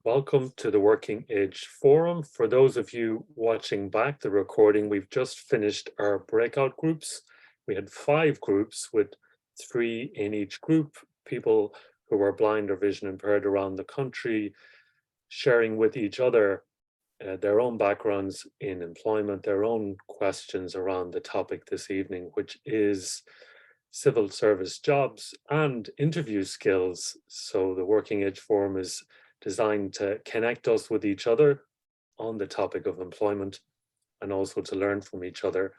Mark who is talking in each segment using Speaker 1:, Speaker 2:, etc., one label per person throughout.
Speaker 1: Welcome to the Working Age Forum. For those of you watching back the recording, we've just finished our breakout groups. We had 5 groups with 3 in each group, people who were blind or vision impaired around the country, sharing with each other their own backgrounds in employment, their own questions around the topic this evening, which is civil service jobs and interview skills. So the Working Age Forum is designed to connect us with each other on the topic of employment and also to learn from each other.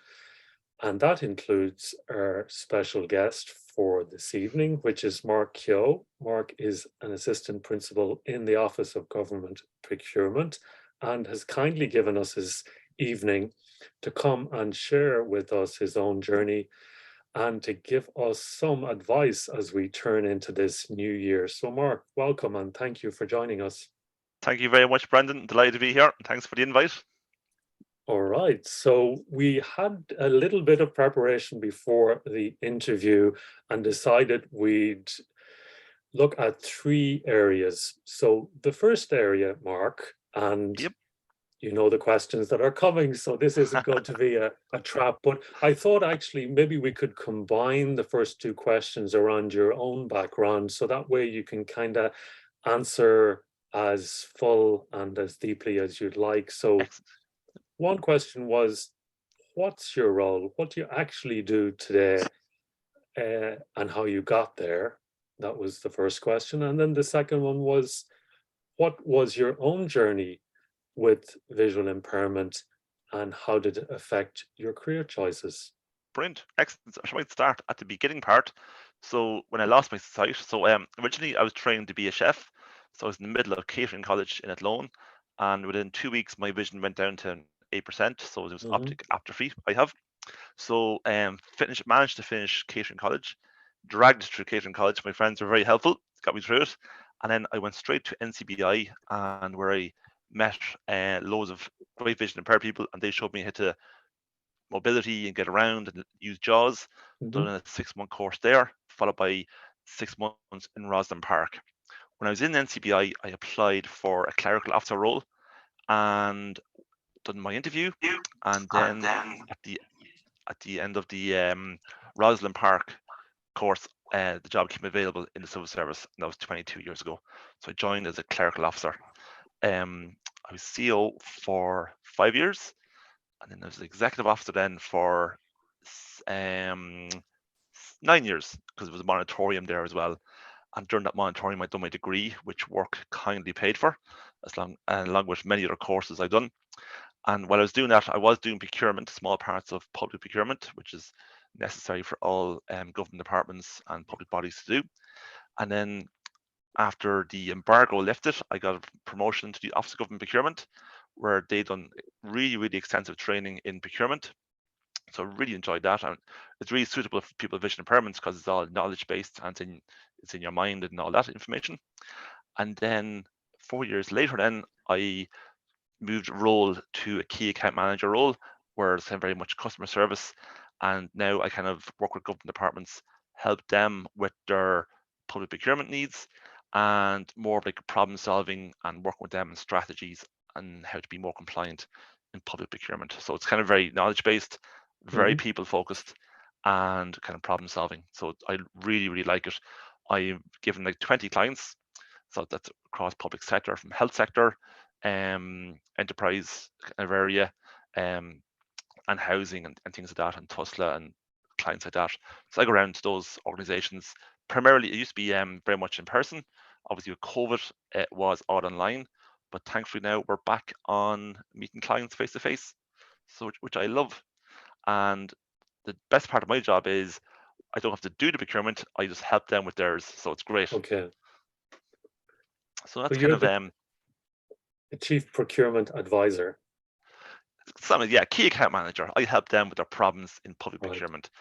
Speaker 1: And that includes our special guest for this evening, which is Mark Kehoe. Mark is an assistant principal in the Office of Government Procurement and has kindly given us his evening to come and share with us his own journey and to give us some advice as we turn into this new year. So Mark, welcome and thank you for joining us.
Speaker 2: Thank you very much, Brendan. Delighted to be here. Thanks for the invite.
Speaker 1: All right, so we had a little bit of preparation before the interview and decided we'd look at 3 areas. So the first area, Mark, and
Speaker 2: Yep.
Speaker 1: you know the questions that are coming, so this isn't going to be a trap, but I thought actually maybe we could combine the first 2 questions around your own background, so that way you can kind of answer as full and as deeply as you'd like. So
Speaker 2: Excellent.
Speaker 1: one question was, what's your role? What do you actually do today, and how you got there? That was the first question. And then the second one was, what was your own journey with visual impairment and how did it affect your career choices?
Speaker 2: Brilliant. Excellent. I might start at the beginning part. So when I lost my sight, originally I was trained to be a chef. So I was in the middle of catering college in Athlone, and within 2 weeks my vision went down to 8%. So it was optic atrophy I have. So managed to finish catering college, dragged through catering college. My friends were very helpful, got me through it. And then I went straight to NCBI, and where I met loads of great vision impaired people, and they showed me how to mobility and get around and use JAWS. Done a 6-month course there, followed by 6 months in Roslyn Park. When I was in NCBI, I applied for a clerical officer role and done my interview. And then at the end of the Roslyn Park course, the job became available in the civil service, and that was 22 years ago. So I joined as a clerical officer. I was CO for 5 years, and then I was executive officer then for 9 years, because it was a moratorium there as well. And during that moratorium, I'd done my degree, which work kindly paid for, along with many other courses I've done. And while I was doing that, I was doing procurement, small parts of public procurement, which is necessary for all government departments and public bodies to do. And then after the embargo lifted, I got a promotion to the Office of Government Procurement, where they done really, really extensive training in procurement. So I really enjoyed that, and it's really suitable for people with vision impairments because it's all knowledge based and it's in your mind and all that information. And then 4 years later, then I moved role to a key account manager role, where it's very much customer service. And now I kind of work with government departments, help them with their public procurement needs, and more like problem solving and working with them on strategies and how to be more compliant in public procurement. So it's kind of very knowledge based, very people focused, and kind of problem solving. So I really, really like it. I've given like 20 clients, so that's across public sector, from health sector, enterprise kind of area, and housing and things like that, and Tusla and clients like that. So I go around to those organizations. Primarily, it used to be very much in person. Obviously, with COVID, it was all online, but thankfully now we're back on meeting clients face to face, so which I love. And the best part of my job is I don't have to do the procurement; I just help them with theirs. So it's great.
Speaker 1: Okay.
Speaker 2: So that's
Speaker 1: So
Speaker 2: kind
Speaker 1: you're
Speaker 2: of
Speaker 1: the chief procurement advisor.
Speaker 2: key account manager. I help them with their problems in public
Speaker 1: Right.
Speaker 2: procurement.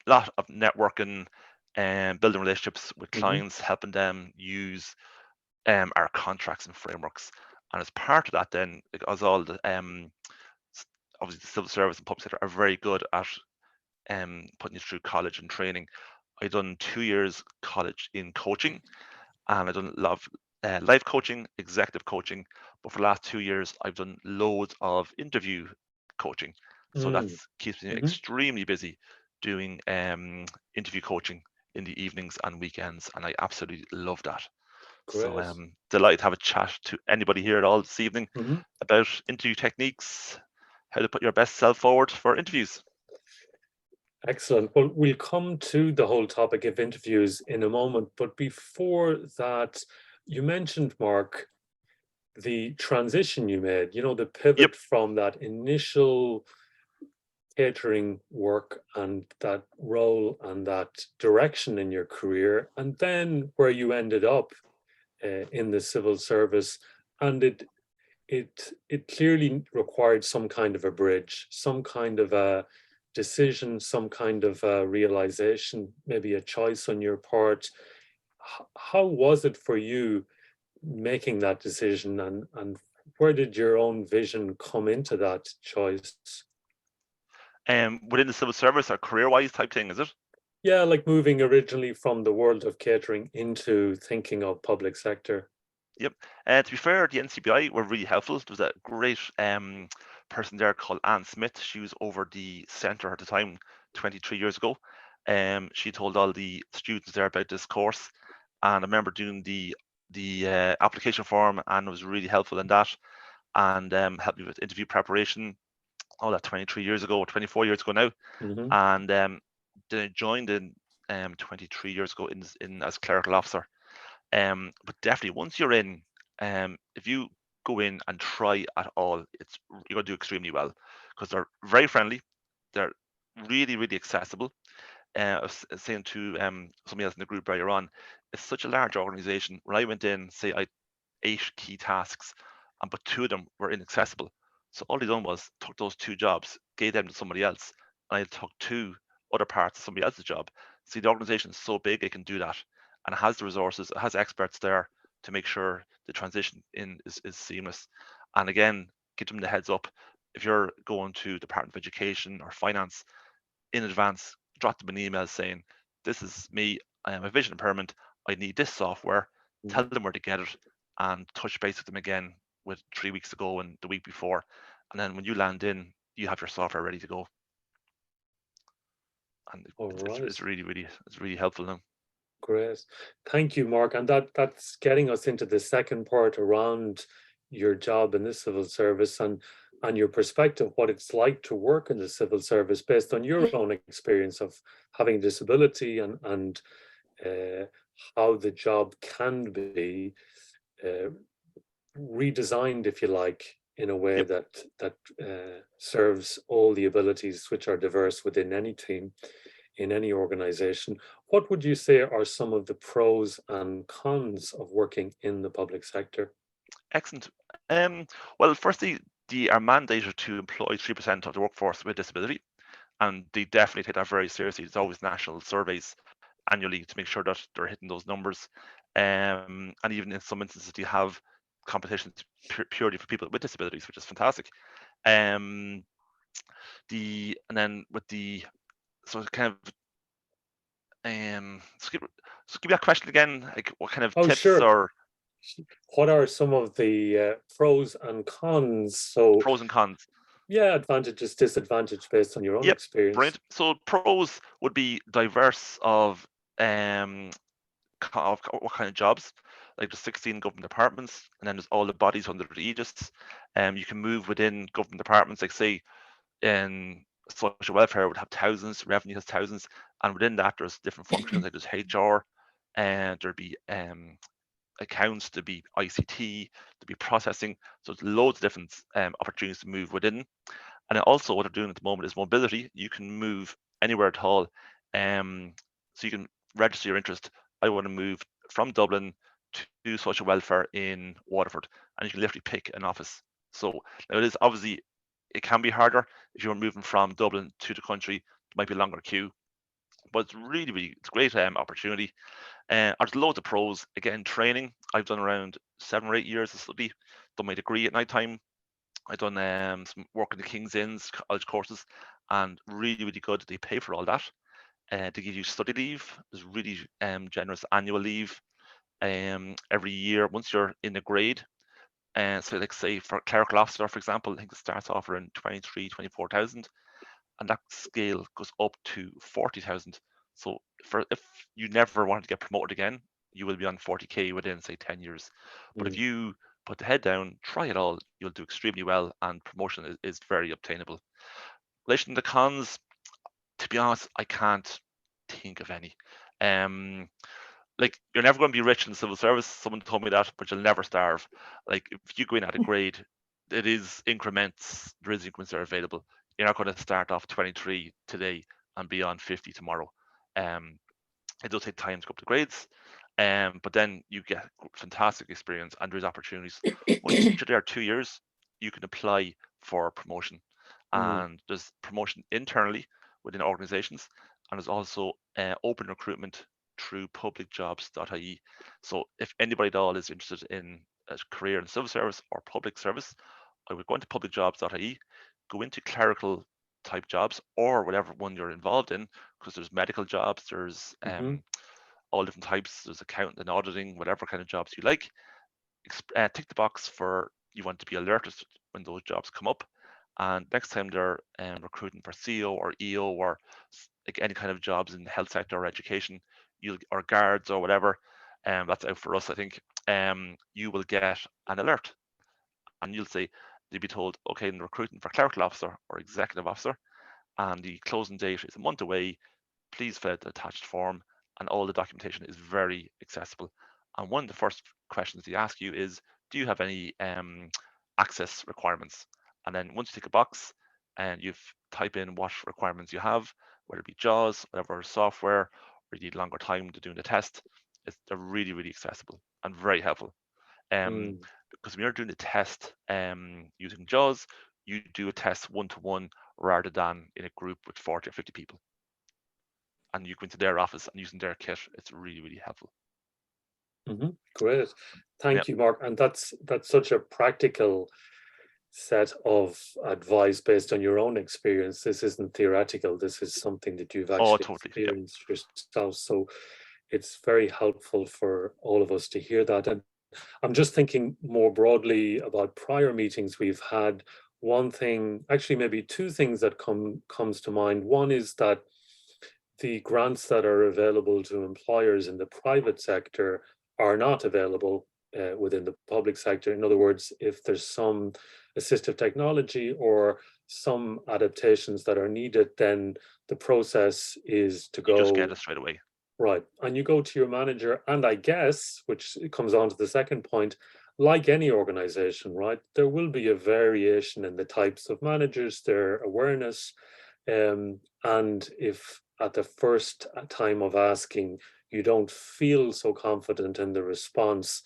Speaker 2: A lot of networking and building relationships with clients, helping them use our contracts and frameworks. And as part of that, then, because all the obviously the civil service and public sector are very good at putting you through college and training. I done 2 years college in coaching, and I done a lot of life coaching, executive coaching, but for the last 2 years, I've done loads of interview coaching. So that
Speaker 1: Mm.
Speaker 2: keeps me
Speaker 1: Hmm.
Speaker 2: extremely busy doing interview coaching in the evenings and weekends, and I absolutely love that. So
Speaker 1: Great.
Speaker 2: delighted to have a chat to anybody here at all this evening
Speaker 1: Hmm.
Speaker 2: about interview techniques, how to put your best self forward for interviews.
Speaker 1: Excellent. Well, we'll come to the whole topic of interviews in a moment, but before that, you mentioned, Mark, the transition you made, the
Speaker 2: Yep.
Speaker 1: pivot from that initial catering work and that role and that direction in your career, and then where you ended up in the civil service. And it clearly required some kind of a bridge, some kind of a decision, some kind of a realization, maybe a choice on your part. How was it for you making that decision, and where did your own vision come into that choice?
Speaker 2: Within the civil service or career-wise type thing, is it?
Speaker 1: Yeah, like moving originally from the world of catering into thinking of public sector.
Speaker 2: Yep. To be fair, the NCBI were really helpful. There was a great person there called Anne Smith. She was over the centre at the time, 23 years ago. She told all the students there about this course, and I remember doing the application form, and it was really helpful in that, and helped me with interview preparation. All that 23 years ago, 24 years ago now,
Speaker 1: Hmm.
Speaker 2: and then I joined in 23 years ago in as clerical officer. But definitely, once you're in, if you go in and try at all, you're going to do extremely well because they're very friendly. They're really, really accessible. I was saying to somebody else in the group earlier on, it's such a large organization. When I went in, say I had 8 key tasks, but 2 of them were inaccessible. So all they done was took those 2 jobs, gave them to somebody else, and I took 2 other parts of somebody else's job. See, the organization is so big, it can do that, and it has the resources, it has experts there to make sure the transition in is seamless. And again, give them the heads up. If you're going to Department of Education or Finance in advance, drop them an email saying, "This is me. I am a vision impairment. I need this software." Tell
Speaker 1: Hmm.
Speaker 2: them where to get it, and touch base with them again with 3 weeks ago and the week before. And then when you land in, you have your software ready to go, and
Speaker 1: All right.
Speaker 2: it's really helpful now.
Speaker 1: Great. Thank you, Mark. And that's getting us into the second part around your job in the civil service, and your perspective, what it's like to work in the civil service based on your own experience of having a disability, and uh, how the job can be uh, redesigned, if you like, in a way
Speaker 2: Yep.
Speaker 1: that serves all the abilities which are diverse within any team, in any organization. What would you say are some of the pros and cons of working in the public sector?
Speaker 2: Excellent. Well, firstly, they are mandated to employ 3% of the workforce with disability, and they definitely take that very seriously. There's always national surveys annually to make sure that they're hitting those numbers. And even in some instances, they have competitions purely for people with disabilities, which is fantastic. Um, and then with the so it's kind of so give me that question again. Like, what kind of
Speaker 1: Oh,
Speaker 2: tips
Speaker 1: sure.
Speaker 2: or
Speaker 1: What are some of the pros and cons? So,
Speaker 2: pros and cons?
Speaker 1: yeah, advantages, disadvantage based on your own
Speaker 2: Yep,
Speaker 1: experience.
Speaker 2: brilliant. So pros would be diverse of what kind of jobs. Like there's 16 government departments, and then there's all the bodies under the aegis. You can move within government departments, like say in social welfare would have thousands, revenue has thousands, and within that there's different functions like there's HR, and there'd be accounts, there'd be ICT, there'd be processing. So there's loads of different opportunities to move within. And then also what they're doing at the moment is mobility. You can move anywhere at all. So you can register your interest. I want to move from Dublin to social welfare in Waterford, and you can literally pick an office. So now it is obviously it can be harder if you're moving from Dublin to the country. It might be a longer queue, but it's it's a great opportunity. There's loads of pros. Again, training. I've done around 7 or 8 years of study. Done my degree at night time. I've done some work in the King's Inns college courses, and really, really good. They pay for all that. They give you study leave. There's really generous annual leave. every year once you're in a grade. And so like say for clerical officer, for example, I think it starts off around 23, 24,000, and that scale goes up to 40,000. So if you never want to get promoted again, you will be on 40k within say 10 years. But if you put the head down, try it all, you'll do extremely well, and promotion is very obtainable. In relation to the cons, to be honest, I can't think of any. Like, you're never going to be rich in the civil service. Someone told me that, but you'll never starve. Like, if you go in at a grade, it is increments. There is increments that are available. You're not going to start off 23 today and be on 50 tomorrow. It does take time to go up the grades, but then you get fantastic experience and there's opportunities. Once you're there 2 years, you can apply for promotion, and there's promotion internally within organizations, and there's also open recruitment through publicjobs.ie. So if anybody at all is interested in a career in civil service or public service, I would go into publicjobs.ie, go into clerical type jobs or whatever one you're involved in, because there's medical jobs, there's all different types, there's accounting and auditing, whatever kind of jobs you like. Tick the box for you want to be alerted when those jobs come up, and next time they're recruiting for CEO or EO or like any kind of jobs in the health sector or education, or guards or whatever, that's out for us, I think. You will get an alert, and you'll be told, okay, I'm recruiting for clerical officer or executive officer, and the closing date is a month away. Please fill out the attached form, and all the documentation is very accessible. And one of the first questions they ask you is, do you have any access requirements? And then once you tick a box and you type in what requirements you have, whether it be JAWS, whatever software, or you need longer time to do the test, they're really, really accessible and very helpful. Because when you're doing the test using JAWS, you do a test one-to-one rather than in a group with 40 or 50 people. And you go into their office and using their kit, it's really, really helpful.
Speaker 1: Great. Thank you, Mark. And that's such a practical set of advice based on your own experience. This isn't theoretical. This is something that you've actually experienced yourself. So it's very helpful for all of us to hear that. And I'm just thinking more broadly about prior meetings we've had. One thing, actually maybe two things that comes to mind. One is that the grants that are available to employers in the private sector are not available within the public sector. In other words, if there's some assistive technology or some adaptations that are needed, then the process is to go.
Speaker 2: You just get it straight away.
Speaker 1: Right. And you go to your manager, and I guess, which comes on to the second point, like any organization, right, there will be a variation in the types of managers, their awareness. And if at the first time of asking, you don't feel so confident in the response,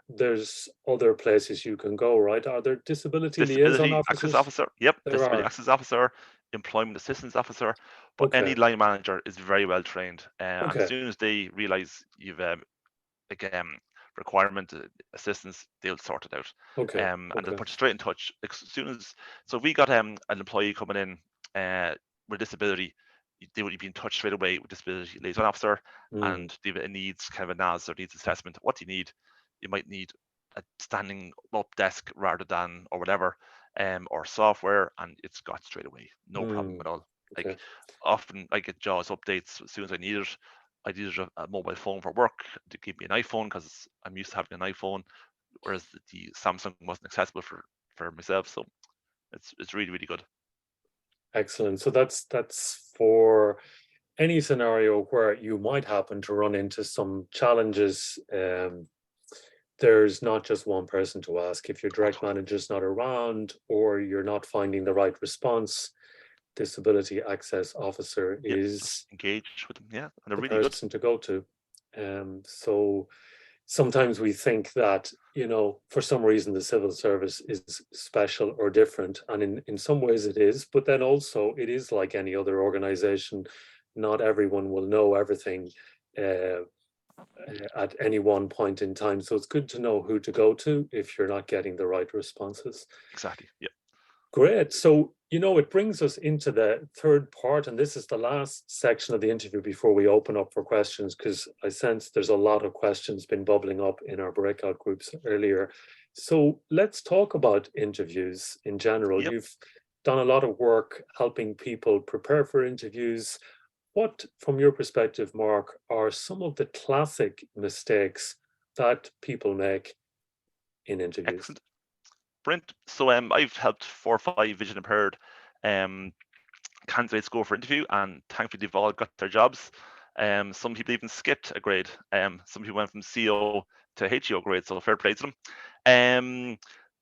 Speaker 1: there's other places you can go, right? Are there disability liaison officers?
Speaker 2: Access officer. Yep. Disability access officer, employment assistance officer. But any line manager is very well trained. And as soon as they realize you've requirement assistance, they'll sort it out. And they'll put you straight in touch. As soon as we got an employee coming in with disability, they would be in touch straight away with disability liaison officer, and it needs kind of a NAS or needs assessment. What do you need? You might need a standing up desk rather than or whatever, or software, and it's got straight away. No problem at all. Like often I get JAWS updates as soon as I need it. I needed a mobile phone for work to give me an iPhone because I'm used to having an iPhone, whereas the Samsung wasn't accessible for myself. So it's really, really good.
Speaker 1: Excellent. So that's for any scenario where you might happen to run into some challenges. There's not just one person to ask. If your direct manager's not around or you're not finding the right response, disability access officer is
Speaker 2: engaged with them, and they're
Speaker 1: the
Speaker 2: really
Speaker 1: person to go to. So sometimes we think that, for some reason the civil service is special or different, and in some ways it is, but then also it is like any other organization. Not everyone will know everything at any one point in time. So it's good to know who to go to if you're not getting the right responses.
Speaker 2: Exactly. Yeah.
Speaker 1: Great. So You know, it brings us into the third part, and this is the last section of the interview before we open up for questions, because I sense there's a lot of questions been bubbling up in our breakout groups earlier. So let's talk about interviews in general.
Speaker 2: Yep.
Speaker 1: You've done a lot of work helping people prepare for interviews. What, from your perspective, Mark, are some of the classic mistakes that people make in interviews?
Speaker 2: Excellent. Brent. So I've helped 4 or 5 vision impaired candidates go for interview, and thankfully they've all got their jobs. Some people even skipped a grade. Some people went from CO to HEO grade, so fair play to them.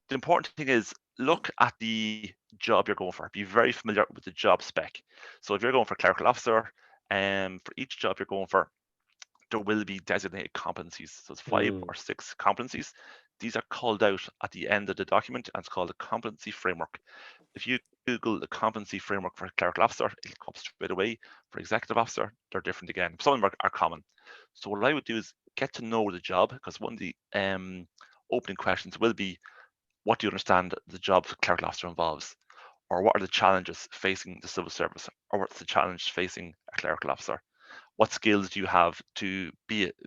Speaker 2: The important thing is look at the job you're going for. Be very familiar with the job spec. So if you're going for clerical officer, for each job you're going for, there will be designated competencies. So it's 5 or 6 competencies. These are called out at the end of the document, and it's called a competency framework. If you Google the competency framework for clerical officer, it'll come straight away. For executive officer, they're different again. Some of them are common. So what I would do is get to know the job, because one of the opening questions will be, what do you understand the job clerical officer involves? Or what are the challenges facing the civil service? Or what's the challenge facing a clerical officer? What skills do you have to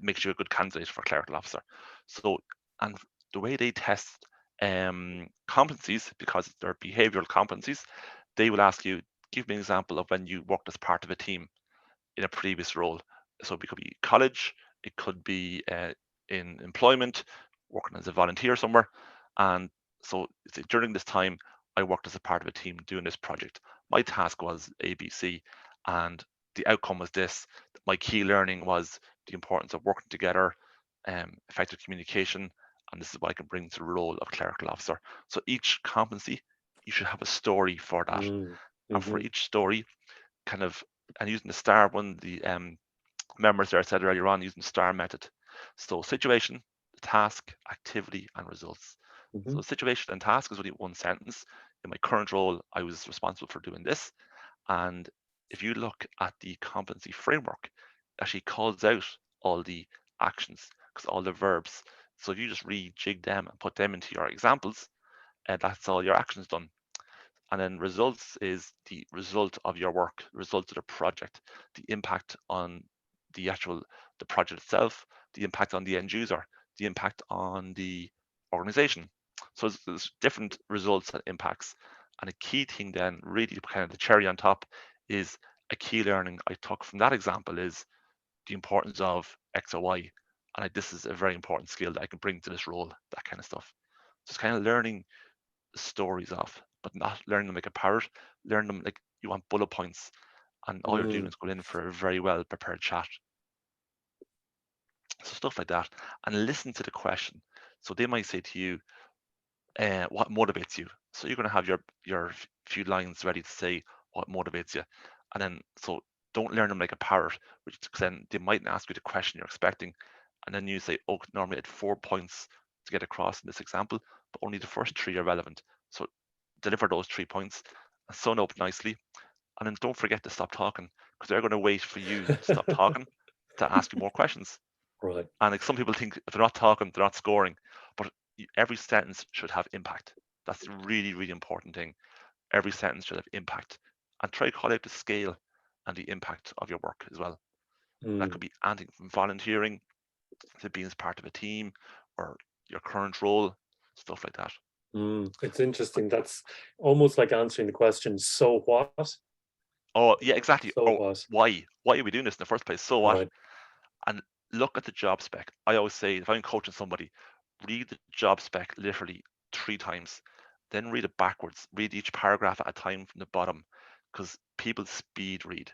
Speaker 2: make you a good candidate for clerical officer? So, and the way they test competencies, because they're behavioral competencies, they will ask you, give me an example of when you worked as part of a team in a previous role. So it could be college, it could be in employment, working as a volunteer somewhere. And so during this time, I worked as a part of a team doing this project. My task was ABC, and the outcome was this. My key learning was the importance of working together, effective communication, and this is what I can bring to the role of clerical officer. So each competency, you should have a story for that. And for
Speaker 1: Mm-hmm.
Speaker 2: each story, kind of, and using the STAR, one of the members there said earlier on, using the STAR method. So situation, task, activity, and results.
Speaker 1: Mm-hmm.
Speaker 2: So situation and task is only one sentence. In my current role, I was responsible for doing this. And if you look at the competency framework, it actually calls out all the actions, because all the verbs. So if you just rejig them and put them into your examples, that's all your actions done. And then results is the result of your work, result of the project, the impact on the project itself, the impact on the end user, the impact on the organization. So there's different results and impacts. And a key thing then, really kind of the cherry on top, is a key learning I took from that example is the importance of X or Y. And this is a very important skill that I can bring to this role, that kind of stuff. So it's kind of learning stories off, but not learn them like a parrot. Learn them like you want bullet points, and all you're doing
Speaker 1: Mm.
Speaker 2: is going in for a very well prepared chat. So stuff like that, and listen to the question. So they might say to you, "What motivates you?" So you're going to have your few lines ready to say what motivates you, and then so don't learn them like a parrot, which then they might ask you the question you're expecting, and then you say, "Oh, normally I had 4 points to get across in this example, but only the first 3 are relevant." So deliver those 3 points and sum up nicely. And then don't forget to stop talking, because they're going to wait for you to stop talking to ask you more questions.
Speaker 1: Right.
Speaker 2: And like some people think if they're not talking, they're not scoring. But every sentence should have impact. That's a really, really important thing. Every sentence should have impact. And try to call out the scale and the impact of your work as well. That
Speaker 1: Mm.
Speaker 2: could be anything from volunteering to being as part of a team or your current role, stuff like that.
Speaker 1: It's interesting. That's almost like answering the question, so what?
Speaker 2: Oh, yeah, exactly.
Speaker 1: So
Speaker 2: Or
Speaker 1: what?
Speaker 2: why? Why are we doing this in the first place? So what?
Speaker 1: Right.
Speaker 2: And look at the job spec. I always say, if I'm coaching somebody, read the job spec literally 3 times, then read it backwards. Read each paragraph at a time from the bottom, because people speed read,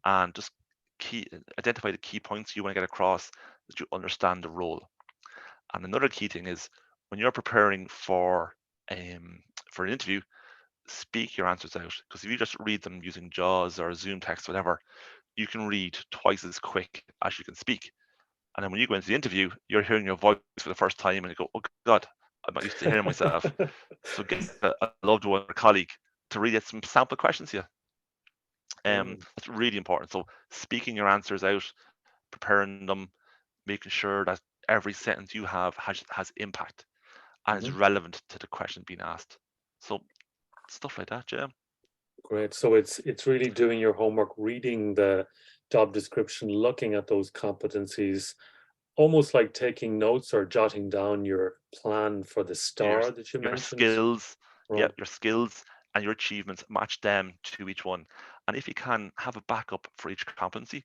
Speaker 2: and just identify the key points you want to get across, that you understand the role. And another key thing is, when you're preparing for an interview, speak your answers out, because if you just read them using JAWS or Zoom text, whatever, you can read twice as quick as you can speak. And then when you go into the interview, you're hearing your voice for the first time and you go, "Oh God, I'm not used to hearing myself." So get a loved one or colleague to read some sample questions here.
Speaker 1: Mm.
Speaker 2: That's really important. So speaking your answers out, preparing them, making sure that every sentence you have has impact and is
Speaker 1: Mhm.
Speaker 2: relevant to the question being asked. So stuff like that, yeah.
Speaker 1: Great. So it's really doing your homework, reading the job description, looking at those competencies, almost like taking notes or jotting down your plan for the
Speaker 2: Your
Speaker 1: star that you
Speaker 2: your
Speaker 1: mentioned.
Speaker 2: skills, yeah,
Speaker 1: Right.
Speaker 2: your skills and your achievements, match them to each one. And if you can, have a backup for each competency.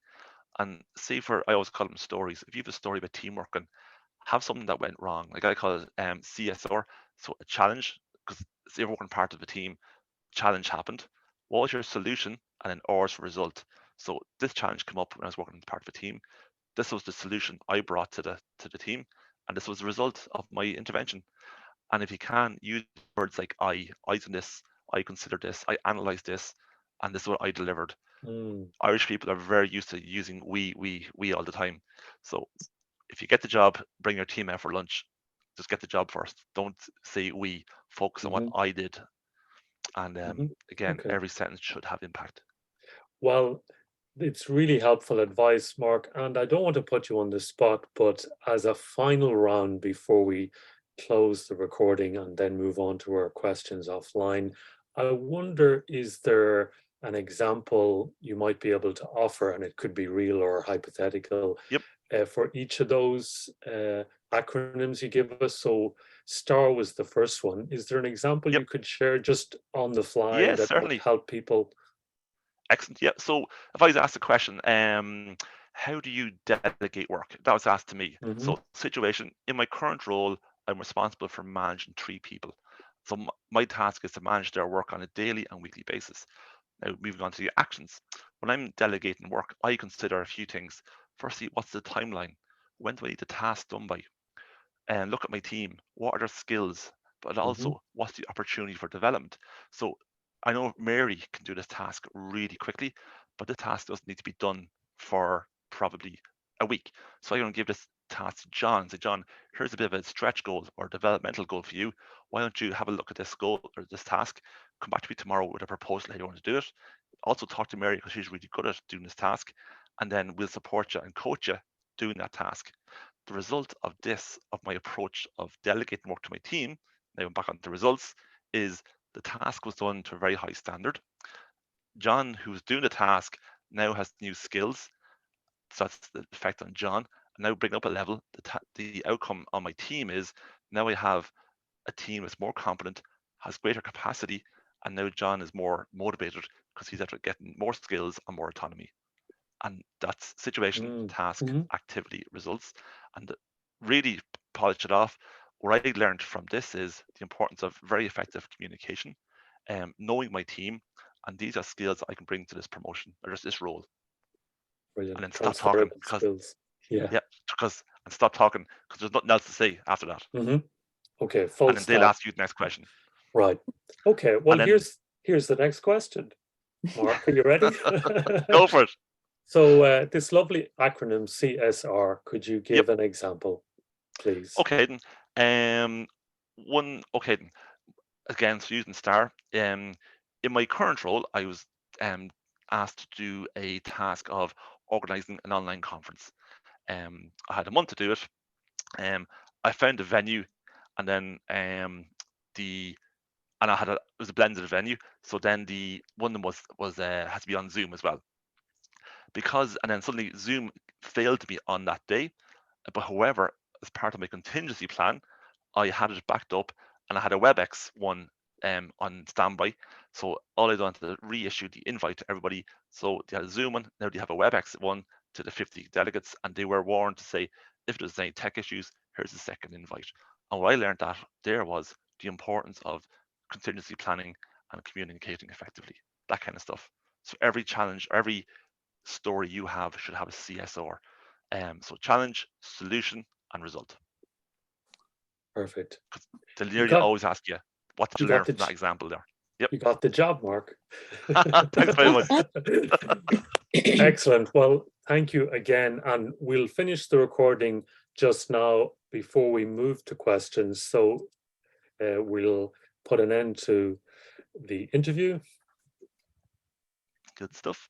Speaker 2: And say for, I always call them stories. If you have a story about teamwork and have something that went wrong, like I call it CSR, so a challenge, because you're working part of a team, challenge happened. What was your solution? And then R's for result. So this challenge came up when I was working as part of a team. This was the solution I brought to the team, and this was the result of my intervention. And if you can, use words like I's in this, I consider this, I analyze this, and this is what I delivered.
Speaker 1: Mm,
Speaker 2: Irish people are very used to using we all the time. So if you get the job, bring your team out for lunch. Just get the job first. Don't say we. Focus on what
Speaker 1: hmm
Speaker 2: I did. And
Speaker 1: hmm
Speaker 2: again,
Speaker 1: Okay.
Speaker 2: every sentence should have impact.
Speaker 1: Well, it's really helpful advice, Mark. And I don't want to put you on the spot, but as a final round before we close the recording and then move on to our questions offline, I wonder, is there an example you might be able to offer, and it could be real or hypothetical,
Speaker 2: Yep.
Speaker 1: for each of those acronyms you give us? So STAR was the first one. Is there an example
Speaker 2: Yep.
Speaker 1: you could share just on the fly
Speaker 2: Yes,
Speaker 1: that might
Speaker 2: certainly.
Speaker 1: help people?
Speaker 2: Excellent. Yeah. So if I was asked a question, how do you delegate work? That was asked to me.
Speaker 1: Hmm
Speaker 2: So situation, in my current role, I'm responsible for managing 3 people. So my task is to manage their work on a daily and weekly basis. Now, moving on to the actions. When I'm delegating work, I consider a few things. Firstly, what's the timeline? When do I need the task done by? And look at my team. What are their skills? But
Speaker 1: hmm
Speaker 2: also, what's the opportunity for development? So I know Mary can do this task really quickly, but the task doesn't need to be done for probably a week. So I'm going to give this task to John. Say, John, here's a bit of a stretch goal or developmental goal for you. Why don't you have a look at this goal or this task? Come back to me tomorrow with a proposal how you want to do it. Also talk to Mary because she's really good at doing this task, and then we'll support you and coach you doing that task. The result of this, of my approach of delegating work to my team, now I'm back on the results, is the task was done to a very high standard. John, who's doing the task, now has new skills. So that's the effect on John. And now bring up a level. The outcome on my team is now I have a team that's more competent, has greater capacity, and now John is more motivated because he's after getting more skills and more autonomy. And that's situation, task,
Speaker 1: Mm-hmm.
Speaker 2: activity, results. And really polish it off. What I learned from this is the importance of very effective communication, knowing my team, and these are skills I can bring to this promotion or just this role. And
Speaker 1: Brilliant.
Speaker 2: then stop talking
Speaker 1: Transferable
Speaker 2: because
Speaker 1: skills. Yeah.
Speaker 2: yeah, and stop talking because there's nothing else to say after that.
Speaker 1: hmm Okay,
Speaker 2: And
Speaker 1: full
Speaker 2: then they'll
Speaker 1: stop.
Speaker 2: ask you the next question.
Speaker 1: Right. Okay, well
Speaker 2: And then
Speaker 1: here's the next question. Mark, are you ready?
Speaker 2: go for it.
Speaker 1: So this lovely acronym CSR, could you
Speaker 2: Yep.
Speaker 1: give an example, please?
Speaker 2: Okay then. Okay then. Again, so using STAR. In my current role, I was um, asked to do a task of organizing an online conference. I had a month to do it. I found a venue, and then the and I had it was a blended venue. So then the one of them was has to be on Zoom as well because and then suddenly Zoom failed me on that day. But however, as part of my contingency plan, I had it backed up and I had a WebEx one on standby. So all I done to reissue the invite to everybody. So they had a Zoom one, now they have a WebEx one to the 50 delegates, and they were warned to say if there's any tech issues, here's the second invite. And what I learned that there was the importance of contingency planning and communicating effectively, that kind of stuff. So every challenge, every story you have should have a CSR. So challenge, solution, and result.
Speaker 1: Perfect.
Speaker 2: Because they'll
Speaker 1: You
Speaker 2: nearly
Speaker 1: got
Speaker 2: always ask you, what did
Speaker 1: you
Speaker 2: you
Speaker 1: got
Speaker 2: learn
Speaker 1: the
Speaker 2: from that
Speaker 1: j-
Speaker 2: example there? Yep.
Speaker 1: you got the job, Mark.
Speaker 2: Thanks very much.
Speaker 1: Excellent. Well, thank you again. And we'll finish the recording just now before we move to questions. So we'll put an end to the interview.
Speaker 2: Good stuff.